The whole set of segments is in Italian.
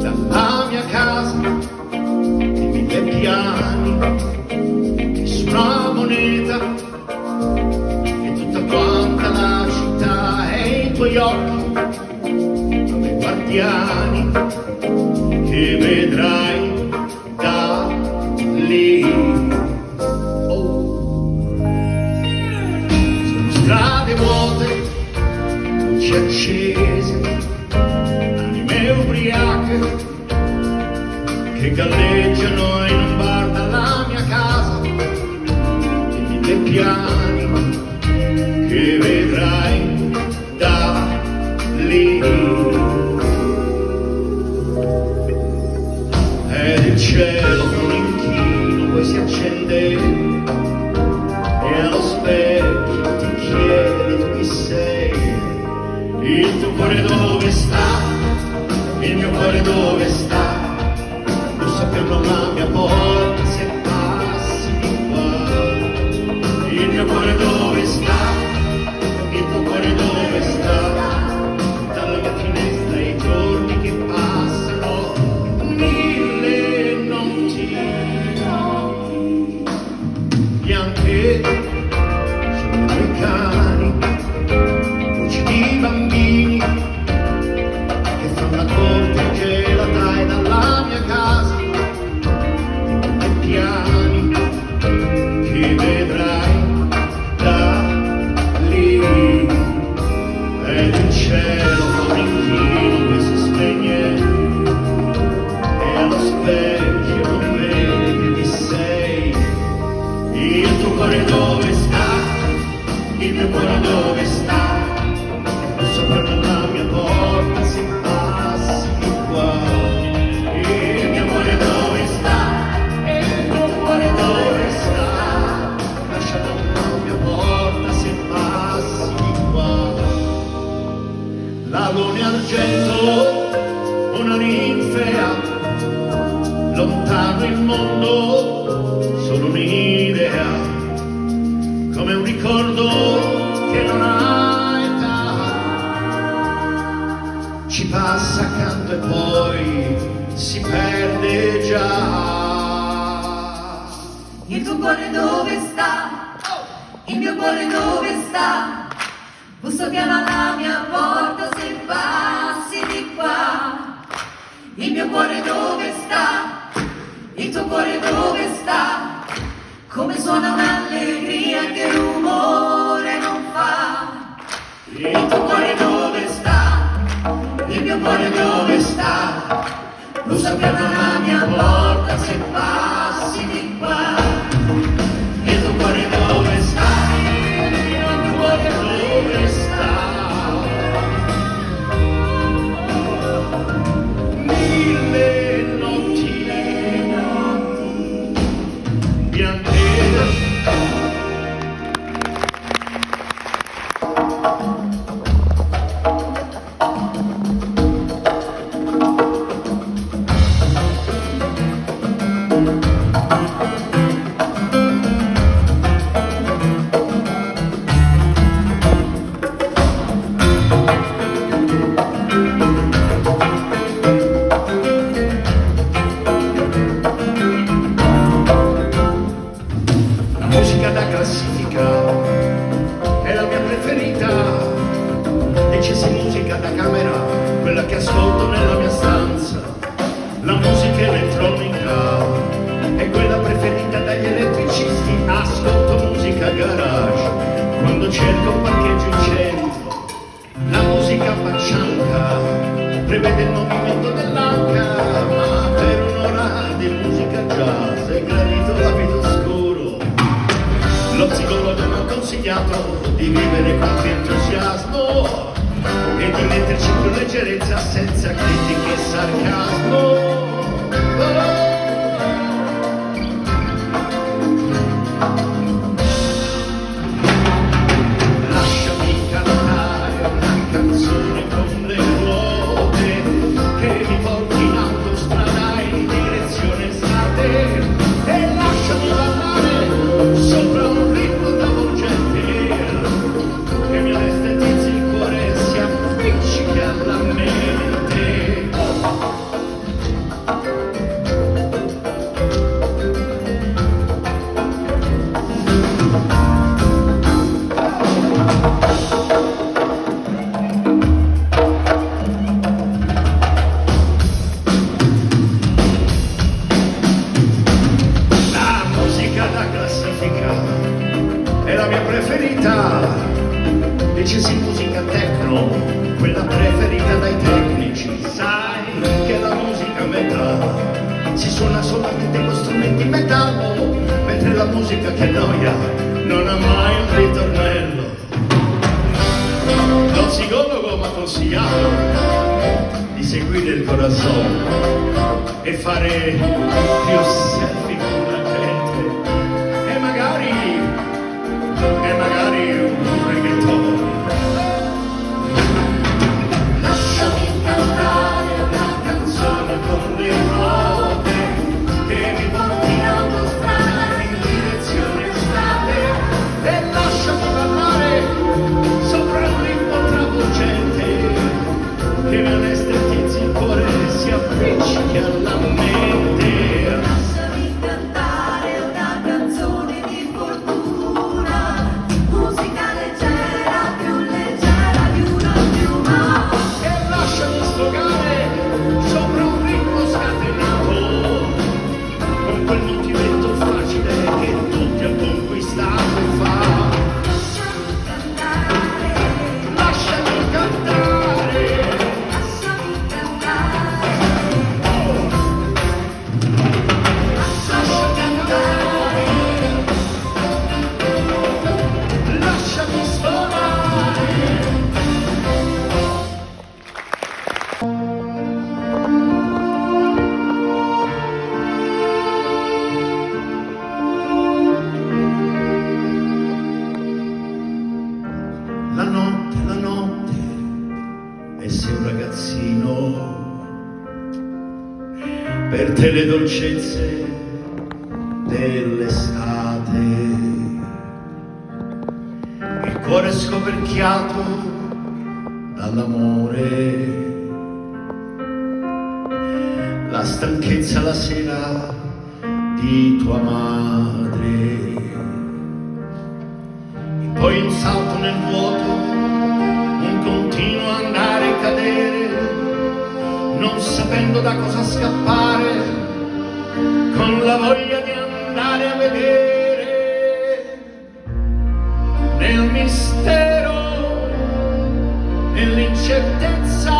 Dalla mia casa di 1000 piani, su una moneta e tutta quanta la città e i tuoi occhi come guardiani che vedrai da lì. Oh. Sono strade vuote, luci accese, anime ubriache che galleggiano in un bar dalla mia casa di 1000 piani che vedrai da lì. Ed il cielo con un inchino poi si accende e allo specchio ti chiedi tu chi sei. Il tuo cuore dove sta? Il mio cuore dove sta? Bussa piano alla mia porta se passi di qua. Il mio cuore dove sta? Il tuo cuore dove sta? Dalla mia finestra i giorni che passano, 1000 notti bianche sono due cani, voci di bambini che fanno la corte gelata e dalla mia casa di piani che vedrai da lì. Ed il cielo con inchino che si spegne e allo specchio non vedi chi sei. Il tuo cuore dove sta? Il mio cuore dove sta? Sopra la mia porta se passi di qua. Il mio cuore dove sta? Il tuo cuore dove sta? Lascia la mia porta se passi di qua. Lagone argento, una ninfea, lontano il mondo, solo un'idea, come un ricordo che non ha età, ci passa accanto e poi si perde già. Il tuo cuore dove sta? Il mio cuore dove sta? Busso piano alla mia porta se passi di qua. Il mio cuore dove sta? Il tuo cuore dove sta? Come suona un'allegria che rumore non fa. Il tuo cuore dove sta? Il mio cuore dove sta? Busso piano alla mia porta se passi di qua. Il tuo cuore dove sta? Il tuo cuore dove sta? 1000 notti bianche. La musica da classifica è la mia preferita, e c'è sì musica da camera, quella che ascolto nella mia stanza. La musica elettronica è quella preferita dagli elettricisti, ascolto musica garage quando cerco un parcheggio in centro. La musica paccianca prevede il movimento dell'anca, ma per un'ora di musica jazz è gradito l'abito scuro. Lo psicologo mi ha consigliato di vivere con più entusiasmo e di metterci con leggerezza senza critiche e sarcasmo. Lasciami cantare una canzone con le ruote che mi porti in autostrada in direzione estate, e lasciami ballare sopra un classifica è la mia preferita, dicesi musica techno, quella preferita dai tecnici. Sai che la musica metal si suona solamente con strumenti metallo, mentre la musica che noia non ha mai un ritornello. Lo psicologo mi ha consigliato di seguire il corazon e fare più selfie con la gente e magari un reggaeton. Lasciami cantare una canzone con le note che mi porti in autostrada in direzione estate e lasciami ballare sopra un ritmo travolgente che mi anestetizi il cuore e si appiccichi alla mente. Lasciami cantare una canzone di fortuna, musica leggera di una piuma. E lasciami sfogare sopra un ritmo scatenato con quel motivetto facile che tutti hanno conquistato e fa. Lasciami cantare, Lasciami cantare, lasciami cantare. lasciami sfogare. La notte, e sei un ragazzino, per te le dolcezze dell'estate, il cuore scoperchiato dall'amore, la stanchezza la sera di tua madre. Poi un salto nel vuoto, un continuo andare e cadere, non sapendo da cosa scappare, con la voglia di andare a vedere. Nel mistero, nell'incertezza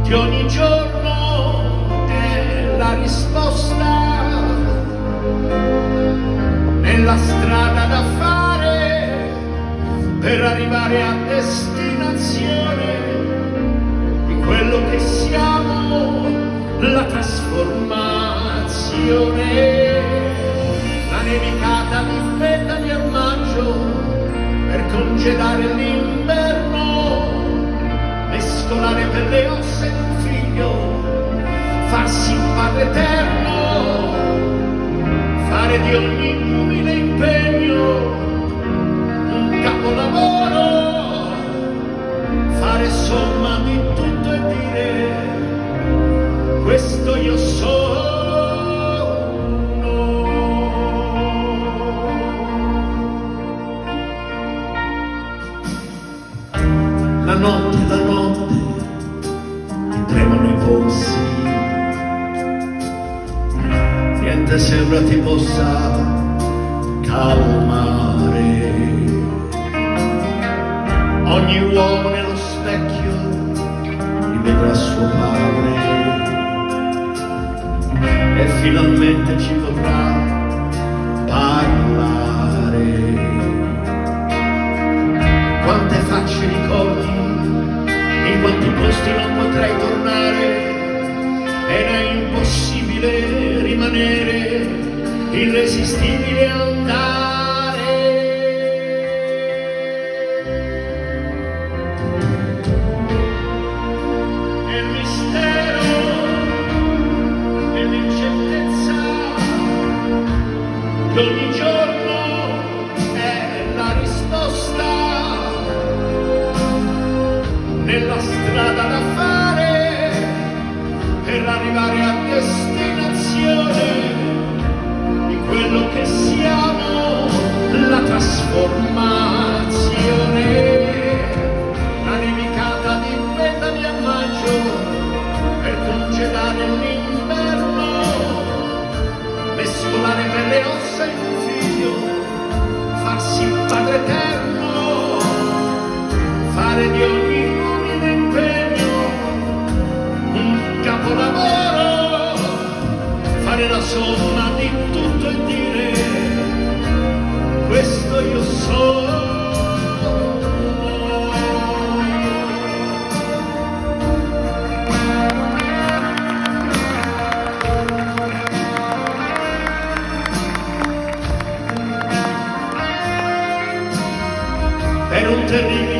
di ogni giorno è la risposta. Nella strada da fare per arrivare a destinazione di quello che siamo, la trasformazione. La nevicata di petali a maggio per congedare l'inverno, mescolare per le ossa in un figlio, farsi un padre eterno, fare di ogni umile impegno un capolavoro, fare somma di tutto e dire questo io sono. La notte, mi tremano i polsi, niente sembra ti possa calmare. Ogni uomo nello specchio rivedrà suo padre e finalmente ci potrà parlare. Quante facce ricordi, in quanti posti non potrai tornare. Era impossibile rimanere, irresistibile andare. Nel mistero, nell'incertezza di ogni giorno è la risposta. Nella strada da fare per arrivare a destinazione di quello che siamo, la trasformazione. La nevicata di petali a maggio per congedare l'inverno, mescolare per nelle ossa in un figlio, farsi padre eterno, fare di ogni umile impegno un capolavoro, fare la somma di tutto e dire questo io sono. Per un terribile